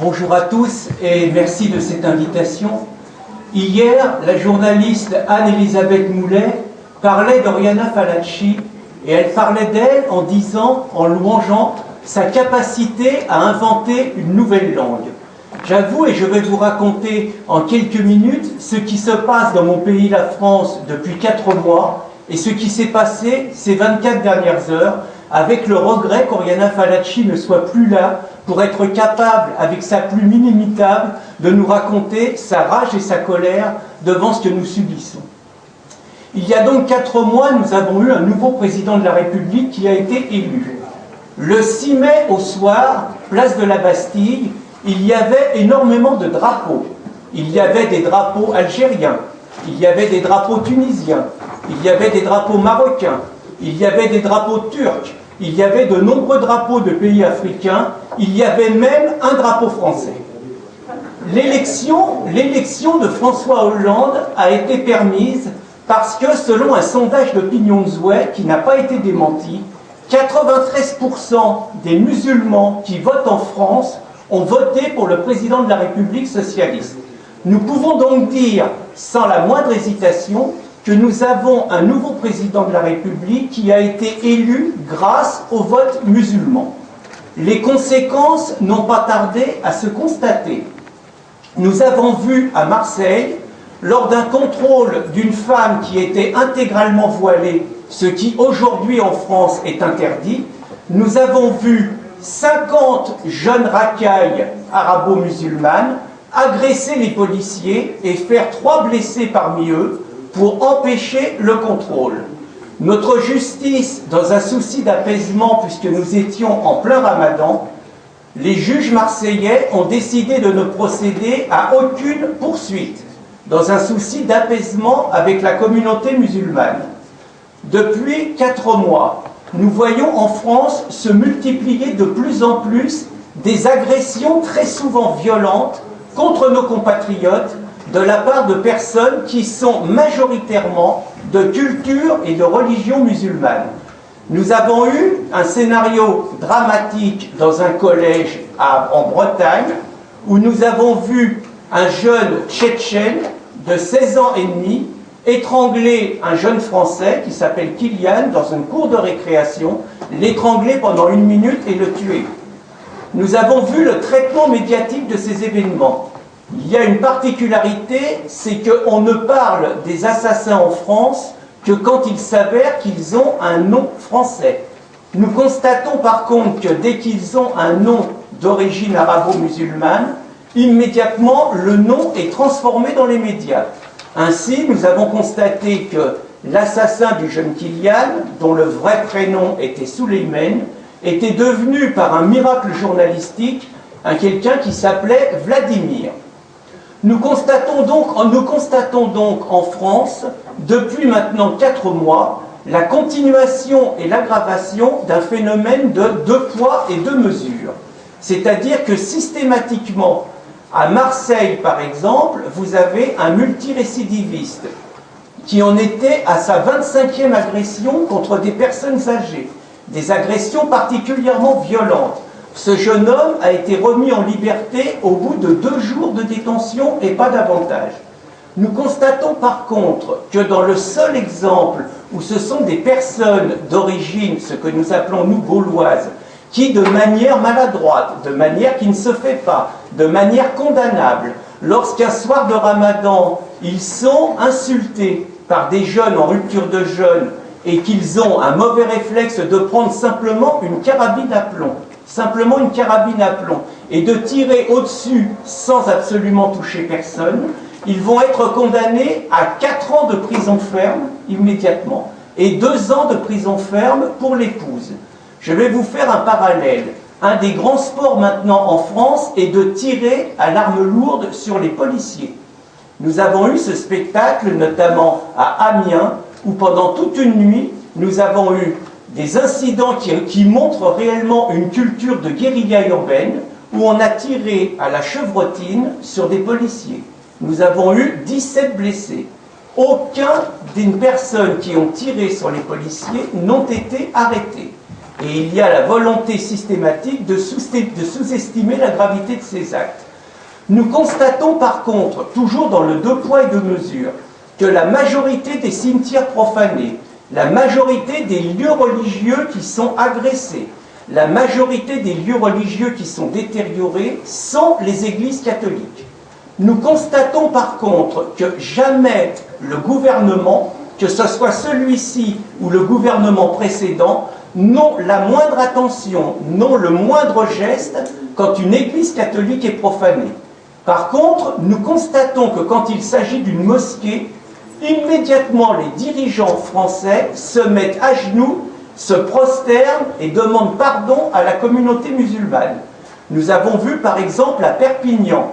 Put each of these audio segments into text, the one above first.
Bonjour à tous et merci de cette invitation. Hier, la journaliste Anne-Elisabeth Moulet parlait d'Oriana Fallaci et elle parlait d'elle en disant, en louangeant, sa capacité à inventer une nouvelle langue. J'avoue et je vais vous raconter en quelques minutes ce qui se passe dans mon pays, la France, depuis 4 mois et ce qui s'est passé ces 24 dernières heures avec le regret qu'Oriana Fallaci ne soit plus là pour être capable, avec sa plume inimitable, de nous raconter sa rage et sa colère devant ce que nous subissons. Il y a donc 4 mois, nous avons eu un nouveau président de la République qui a été élu. Le 6 mai au soir, place de la Bastille, il y avait énormément de drapeaux. Il y avait des drapeaux algériens, il y avait des drapeaux tunisiens, il y avait des drapeaux marocains, il y avait des drapeaux turcs, il y avait de nombreux drapeaux de pays africains, il y avait même un drapeau français. L'élection de François Hollande a été permise parce que, selon un sondage d'opinion Zouet qui n'a pas été démenti, 93% des musulmans qui votent en France ont voté pour le président de la République socialiste. Nous pouvons donc dire, sans la moindre hésitation, que nous avons un nouveau président de la République qui a été élu grâce au vote musulman. Les conséquences n'ont pas tardé à se constater. Nous avons vu à Marseille, lors d'un contrôle d'une femme qui était intégralement voilée, ce qui aujourd'hui en France est interdit, nous avons vu 50 jeunes racailles arabo-musulmanes agresser les policiers et faire 3 blessés parmi eux pour empêcher le contrôle. Notre justice, dans un souci d'apaisement, puisque nous étions en plein ramadan, les juges marseillais ont décidé de ne procéder à aucune poursuite, dans un souci d'apaisement avec la communauté musulmane. Depuis 4 mois, nous voyons en France se multiplier de plus en plus des agressions très souvent violentes contre nos compatriotes de la part de personnes qui sont majoritairement de culture et de religion musulmane. Nous avons eu un scénario dramatique dans un collège en Bretagne où nous avons vu un jeune tchétchène de 16 ans et demi étrangler un jeune Français qui s'appelle Kylian dans une cour de récréation, l'étrangler pendant 1 minute et le tuer. Nous avons vu le traitement médiatique de ces événements. Il y a une particularité, c'est qu'on ne parle des assassins en France que quand il s'avère qu'ils ont un nom français. Nous constatons par contre que dès qu'ils ont un nom d'origine arabo-musulmane, immédiatement le nom est transformé dans les médias. Ainsi, nous avons constaté que l'assassin du jeune Kylian, dont le vrai prénom était Souleymane, était devenu par un miracle journalistique quelqu'un qui s'appelait Vladimir. Nous constatons donc en France, depuis maintenant 4 mois, la continuation et l'aggravation d'un phénomène de 2 poids et 2 mesures. C'est-à-dire que systématiquement, à Marseille par exemple, vous avez un multirécidiviste qui en était à sa 25e agression contre des personnes âgées, des agressions particulièrement violentes. Ce jeune homme a été remis en liberté au bout de 2 jours de détention et pas davantage. Nous constatons par contre que dans le seul exemple où ce sont des personnes d'origine, ce que nous appelons nous gauloises, qui de manière maladroite, de manière qui ne se fait pas, de manière condamnable, lorsqu'un soir de Ramadan, ils sont insultés par des jeunes en rupture de jeûne et qu'ils ont un mauvais réflexe de prendre simplement une carabine à plomb, et de tirer au-dessus sans absolument toucher personne, ils vont être condamnés à 4 ans de prison ferme immédiatement et 2 ans de prison ferme pour l'épouse. Je vais vous faire un parallèle. Un des grands sports maintenant en France est de tirer à l'arme lourde sur les policiers. Nous avons eu ce spectacle notamment à Amiens où pendant toute une nuit nous avons eu des incidents qui montrent réellement une culture de guérilla urbaine où on a tiré à la chevrotine sur des policiers. Nous avons eu 17 blessés. Aucun des personnes qui ont tiré sur les policiers n'ont été arrêtés. et il y a la volonté systématique de sous-estimer la gravité de ces actes. Nous constatons par contre, toujours dans le deux poids et deux mesures, que la majorité des cimetières profanés, la majorité des lieux religieux qui sont agressés, la majorité des lieux religieux qui sont détériorés sont les églises catholiques. Nous constatons par contre que jamais le gouvernement, que ce soit celui-ci ou le gouvernement précédent, n'ont la moindre attention, n'ont le moindre geste quand une église catholique est profanée. Par contre, nous constatons que quand il s'agit d'une mosquée, immédiatement les dirigeants français se mettent à genoux, se prosternent et demandent pardon à la communauté musulmane. Nous avons vu par exemple à Perpignan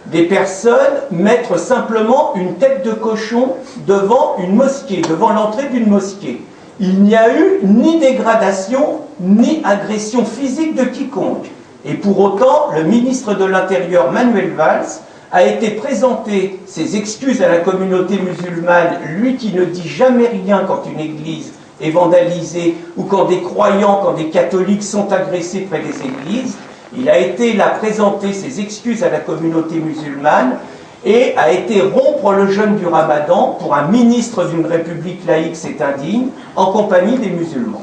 des personnes mettre simplement une tête de cochon devant une mosquée, devant l'entrée d'une mosquée. Il n'y a eu ni dégradation, ni agression physique de quiconque. Et pour autant, le ministre de l'Intérieur, Manuel Valls, a été présenter ses excuses à la communauté musulmane, lui qui ne dit jamais rien quand une église est vandalisée ou quand des croyants, quand des catholiques sont agressés près des églises. Il a été là présenter ses excuses à la communauté musulmane et a été rompre le jeûne du Ramadan. Pour un ministre d'une république laïque, c'est indigne, en compagnie des musulmans.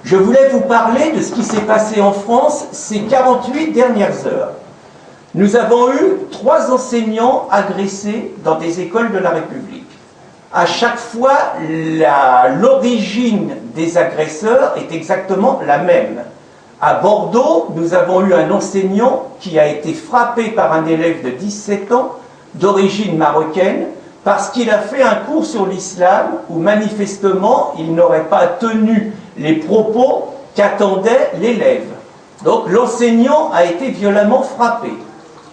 Je voulais vous parler de ce qui s'est passé en France ces 48 dernières heures. Nous avons eu 3 enseignants agressés dans des écoles de la République. À chaque fois, l'origine des agresseurs est exactement la même. À Bordeaux, nous avons eu un enseignant qui a été frappé par un élève de 17 ans, d'origine marocaine, parce qu'il a fait un cours sur l'islam où manifestement il n'aurait pas tenu les propos qu'attendait l'élève. Donc l'enseignant a été violemment frappé.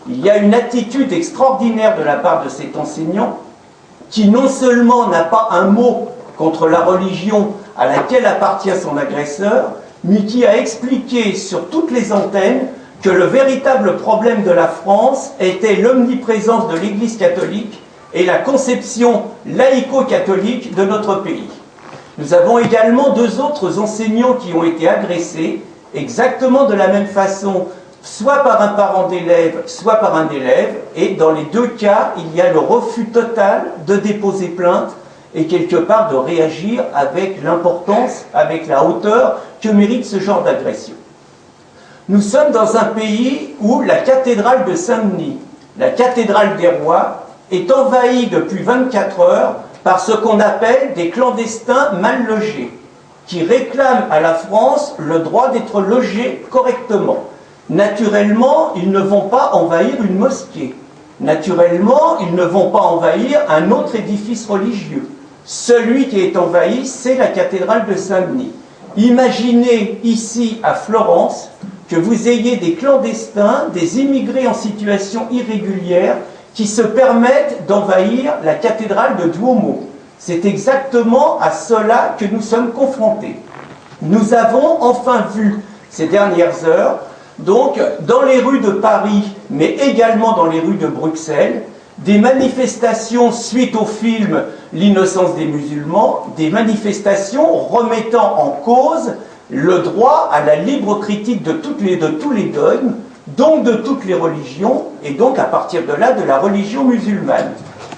Il y a une attitude extraordinaire de la part de cet enseignant qui non seulement n'a pas un mot contre la religion à laquelle appartient son agresseur, mais qui a expliqué sur toutes les antennes que le véritable problème de la France était l'omniprésence de l'Église catholique et la conception laïco-catholique de notre pays. Nous avons également 2 autres enseignants qui ont été agressés, exactement de la même façon, soit par un parent d'élève, soit par un élève, et dans les 2 cas, il y a le refus total de déposer plainte et quelque part de réagir avec l'importance, avec la hauteur que mérite ce genre d'agression. Nous sommes dans un pays où la cathédrale de Saint-Denis, la cathédrale des rois, est envahie depuis 24 heures par ce qu'on appelle des clandestins mal logés, qui réclament à la France le droit d'être logés correctement. Naturellement, ils ne vont pas envahir une mosquée. Naturellement, ils ne vont pas envahir un autre édifice religieux. Celui qui est envahi, c'est la cathédrale de Saint-Denis. Imaginez ici, à Florence, que vous ayez des clandestins, des immigrés en situation irrégulière, qui se permettent d'envahir la cathédrale de Duomo. C'est exactement à cela que nous sommes confrontés. Nous avons enfin vu ces dernières heures, donc dans les rues de Paris, mais également dans les rues de Bruxelles, des manifestations suite au film L'innocence des musulmans, des manifestations remettant en cause le droit à la libre critique de tous les dogmes, donc de toutes les religions, et donc à partir de là de la religion musulmane.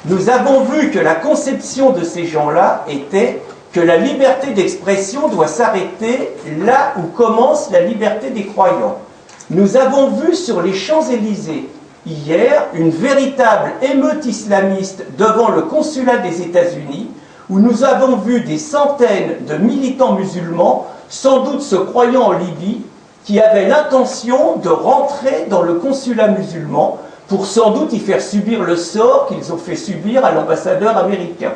Nous avons vu que la conception de ces gens-là était que la liberté d'expression doit s'arrêter là où commence la liberté des croyants. Nous avons vu sur les Champs-Élysées, hier, une véritable émeute islamiste devant le consulat des États-Unis, où nous avons vu des centaines de militants musulmans, sans doute se croyant en Libye, qui avaient l'intention de rentrer dans le consulat musulman pour sans doute y faire subir le sort qu'ils ont fait subir à l'ambassadeur américain.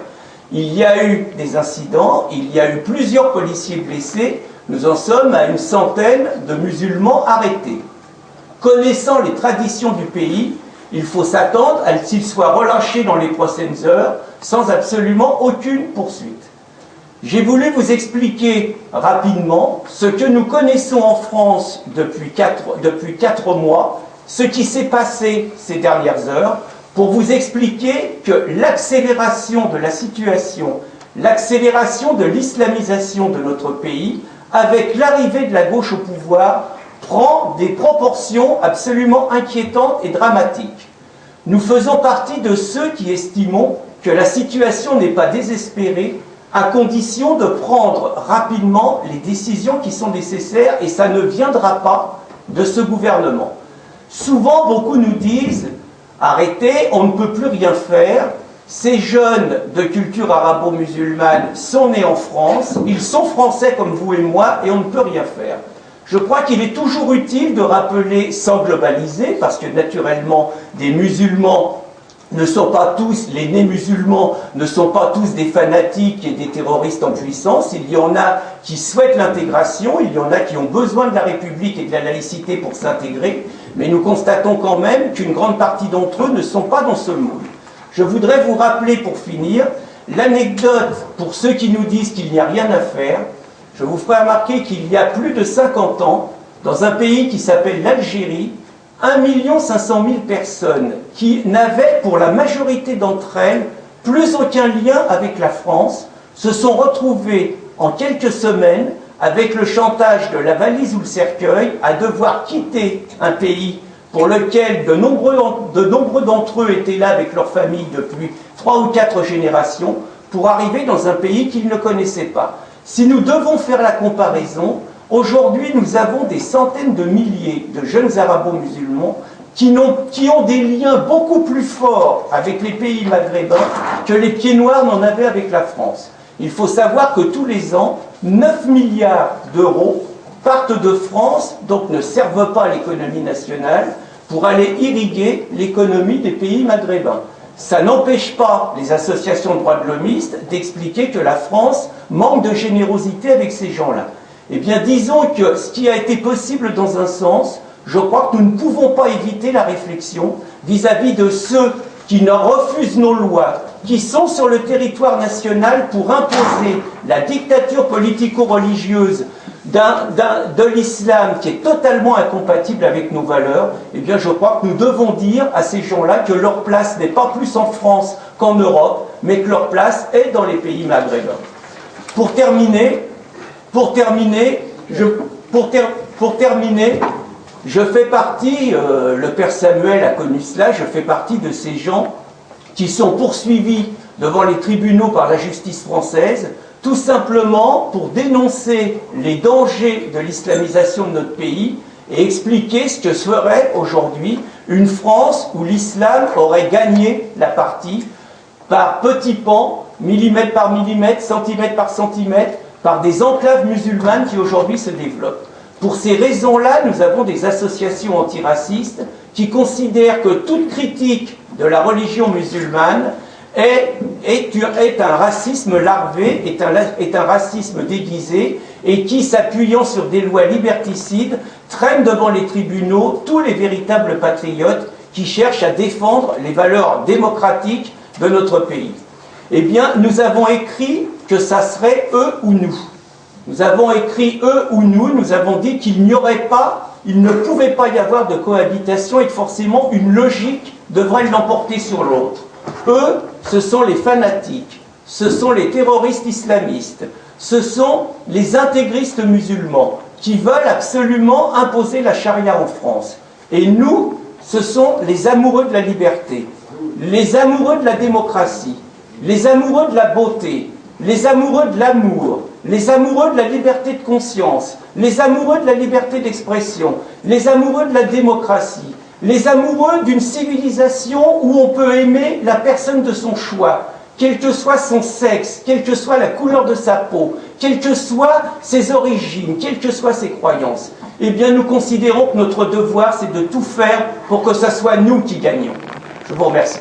Il y a eu des incidents, il y a eu plusieurs policiers blessés, nous en sommes à une centaine de musulmans arrêtés. Connaissant les traditions du pays, il faut s'attendre à ce qu'ils soient relâchés dans les prochaines heures sans absolument aucune poursuite. J'ai voulu vous expliquer rapidement ce que nous connaissons en France depuis 4 mois, ce qui s'est passé ces dernières heures, pour vous expliquer que l'accélération de la situation, l'accélération de l'islamisation de notre pays avec l'arrivée de la gauche au pouvoir, prend des proportions absolument inquiétantes et dramatiques. Nous faisons partie de ceux qui estimons que la situation n'est pas désespérée, à condition de prendre rapidement les décisions qui sont nécessaires, et ça ne viendra pas de ce gouvernement. Souvent, beaucoup nous disent « Arrêtez, on ne peut plus rien faire, ces jeunes de culture arabo-musulmane sont nés en France, ils sont français comme vous et moi, et on ne peut rien faire. » Je crois qu'il est toujours utile de rappeler, sans globaliser, parce que naturellement, des musulmans ne sont pas tous, les nés musulmans ne sont pas tous des fanatiques et des terroristes en puissance. Il y en a qui souhaitent l'intégration, il y en a qui ont besoin de la République et de la laïcité pour s'intégrer, mais nous constatons quand même qu'une grande partie d'entre eux ne sont pas dans ce moule. Je voudrais vous rappeler, pour finir, l'anecdote pour ceux qui nous disent qu'il n'y a rien à faire. Je vous ferai remarquer qu'il y a plus de 50 ans, dans un pays qui s'appelle l'Algérie, 1 500 000 personnes qui n'avaient, pour la majorité d'entre elles, plus aucun lien avec la France, se sont retrouvées en quelques semaines, avec le chantage de la valise ou le cercueil, à devoir quitter un pays pour lequel de nombreux d'entre eux étaient là avec leur famille depuis 3 ou 4 générations, pour arriver dans un pays qu'ils ne connaissaient pas. Si nous devons faire la comparaison, aujourd'hui, nous avons des centaines de milliers de jeunes arabo-musulmans qui ont des liens beaucoup plus forts avec les pays maghrébins que les pieds noirs n'en avaient avec la France. Il faut savoir que tous les ans, 9 milliards d'euros partent de France, donc ne servent pas à l'économie nationale, pour aller irriguer l'économie des pays maghrébins. Ça n'empêche pas les associations de droits de l'hommistes d'expliquer que la France manque de générosité avec ces gens-là. Eh bien, disons que ce qui a été possible dans un sens, je crois que nous ne pouvons pas éviter la réflexion vis-à-vis de ceux qui nous refusent nos lois, qui sont sur le territoire national pour imposer la dictature politico-religieuse de l'islam qui est totalement incompatible avec nos valeurs. Eh bien, je crois que nous devons dire à ces gens-là que leur place n'est pas plus en France qu'en Europe, mais que leur place est dans les pays maghrébins. Pour terminer, je fais partie, le père Samuel a connu cela, je fais partie de ces gens qui sont poursuivis devant les tribunaux par la justice française, tout simplement pour dénoncer les dangers de l'islamisation de notre pays et expliquer ce que serait aujourd'hui une France où l'islam aurait gagné la partie par petits pans, millimètre par millimètre, centimètre par centimètre, par des enclaves musulmanes qui aujourd'hui se développent. Pour ces raisons-là, nous avons des associations antiracistes qui considèrent que toute critique de la religion musulmane est un racisme larvé, est un racisme déguisé, et qui, s'appuyant sur des lois liberticides, traîne devant les tribunaux tous les véritables patriotes qui cherchent à défendre les valeurs démocratiques de notre pays. Eh bien, nous avons écrit que ça serait eux ou nous. Nous avons écrit eux ou nous avons dit qu'il ne pouvait pas y avoir de cohabitation et que forcément une logique devrait l'emporter sur l'autre. Eux, ce sont les fanatiques, ce sont les terroristes islamistes, ce sont les intégristes musulmans qui veulent absolument imposer la charia en France. Et nous, ce sont les amoureux de la liberté, les amoureux de la démocratie, les amoureux de la beauté, les amoureux de l'amour, les amoureux de la liberté de conscience, les amoureux de la liberté d'expression, les amoureux de la démocratie, les amoureux d'une civilisation où on peut aimer la personne de son choix, quel que soit son sexe, quelle que soit la couleur de sa peau, quelles que soient ses origines, quelles que soient ses croyances. Eh bien, nous considérons que notre devoir, c'est de tout faire pour que ce soit nous qui gagnions. Je vous remercie.